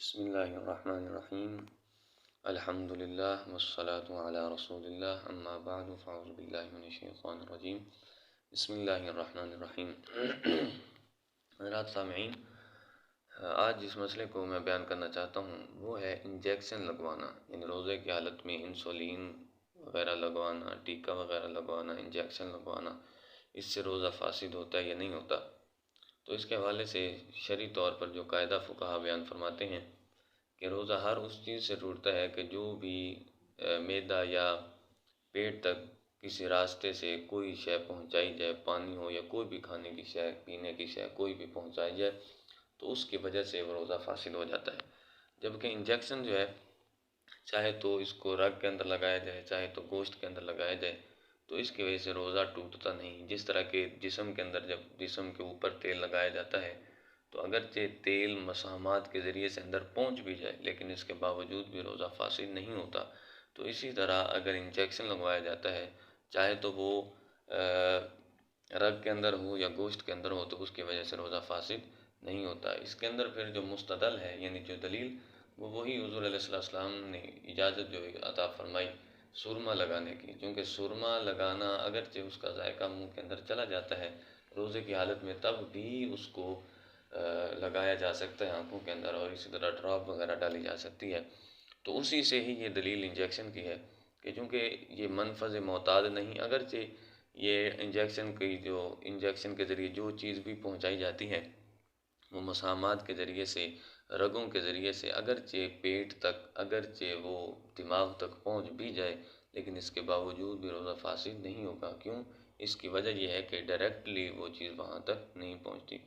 بسم اللہ الرحمن الرحیم الحمد للہ والصلاة علی رسول اللہ اما بعد فاعوذ باللہ من الشیطان الرجیم بسم اللہ الرحمن الرحیم۔ حضرات سامعین، آج جس مسئلے کو میں بیان کرنا چاہتا ہوں وہ ہے انجیکشن لگوانا، یعنی روزے کی حالت میں انسولین وغیرہ لگوانا، ٹیکہ وغیرہ لگوانا، انجیکشن لگوانا، اس سے روزہ فاسد ہوتا ہے یا نہیں ہوتا۔ تو اس کے حوالے سے شرعی طور پر جو قاعدہ فقہا بیان فرماتے ہیں کہ روزہ ہر اس چیز سے ٹوٹتا ہے کہ جو بھی معدہ یا پیٹ تک کسی راستے سے کوئی شے پہنچائی جائے، پانی ہو یا کوئی بھی کھانے کی شے، پینے کی شے کوئی بھی پہنچائی جائے تو اس کی وجہ سے وہ روزہ فاسد ہو جاتا ہے۔ جبکہ انجیکشن جو ہے، چاہے تو اس کو رگ کے اندر لگایا جائے، چاہے تو گوشت کے اندر لگایا جائے، تو اس کی وجہ سے روزہ ٹوٹتا نہیں۔ جس طرح کہ جسم کے اندر جب جسم کے اوپر تیل لگایا جاتا ہے تو اگرچہ تیل مسامات کے ذریعے سے اندر پہنچ بھی جائے لیکن اس کے باوجود بھی روزہ فاسد نہیں ہوتا۔ تو اسی طرح اگر انجیکشن لگوایا جاتا ہے، چاہے تو وہ رگ کے اندر ہو یا گوشت کے اندر ہو، تو اس کی وجہ سے روزہ فاسد نہیں ہوتا۔ اس کے اندر پھر جو مستدل ہے، یعنی جو دلیل، وہ وہی حضور علیہ السلام نے اجازت جو عطا فرمائی سرما لگانے کی، کیونکہ سرما لگانا اگرچہ اس کا ذائقہ منہ کے اندر چلا جاتا ہے روزے کی حالت میں، تب بھی اس کو لگایا جا سکتا ہے آنکھوں کے اندر، اور اسی طرح ڈراپ وغیرہ ڈالی جا سکتی ہے۔ تو اسی سے ہی یہ دلیل انجیکشن کی ہے کہ چونکہ یہ منفذ معتاد نہیں، اگرچہ یہ انجیکشن کے ذریعے جو چیز بھی پہنچائی جاتی ہے وہ مسامات کے ذریعے سے، رگوں کے ذریعے سے، اگرچہ پیٹ تک، اگرچہ وہ دماغ تک پہنچ بھی جائے لیکن اس کے باوجود بھی روزہ فاسد نہیں ہوگا۔ کیوں؟ اس کی وجہ یہ ہے کہ ڈائریکٹلی وہ چیز وہاں تک نہیں پہنچتی۔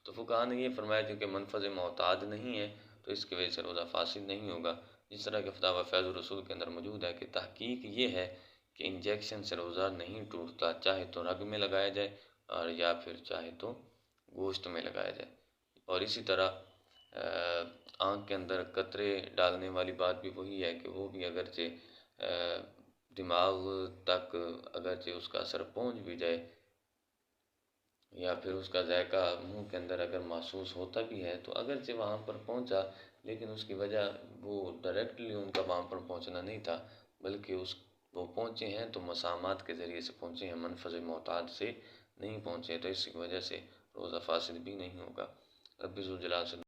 تو فقہا نے یہ فرمایا کہ منفذ معتاد نہیں ہے تو اس کی وجہ سے روزہ فاسد نہیں ہوگا۔ جس طرح کہ فتاوی فیض الرسول کے اندر موجود ہے کہ تحقیق یہ ہے کہ انجیکشن سے روزہ نہیں ٹوٹتا، چاہے تو رگ میں لگایا جائے اور یا پھر چاہے تو گوشت میں لگایا جائے۔ اور اسی طرح آنکھ کے اندر قطرے ڈالنے والی بات بھی وہی ہے کہ وہ بھی اگرچہ دماغ تک اگرچہ اس کا اثر پہنچ بھی جائے یا پھر اس کا ذائقہ منہ کے اندر اگر محسوس ہوتا بھی ہے تو اگرچہ وہاں پر پہنچا لیکن اس کی وجہ وہ ڈائریکٹلی ان کا وہاں پر پہنچنا نہیں تھا، بلکہ وہ پہنچے ہیں تو مسامات کے ذریعے سے پہنچے ہیں، منفذ معتاد سے نہیں پہنچے، تو اس کی وجہ سے روزہ فاسد بھی نہیں ہوگا۔ رب ذوالجلال سے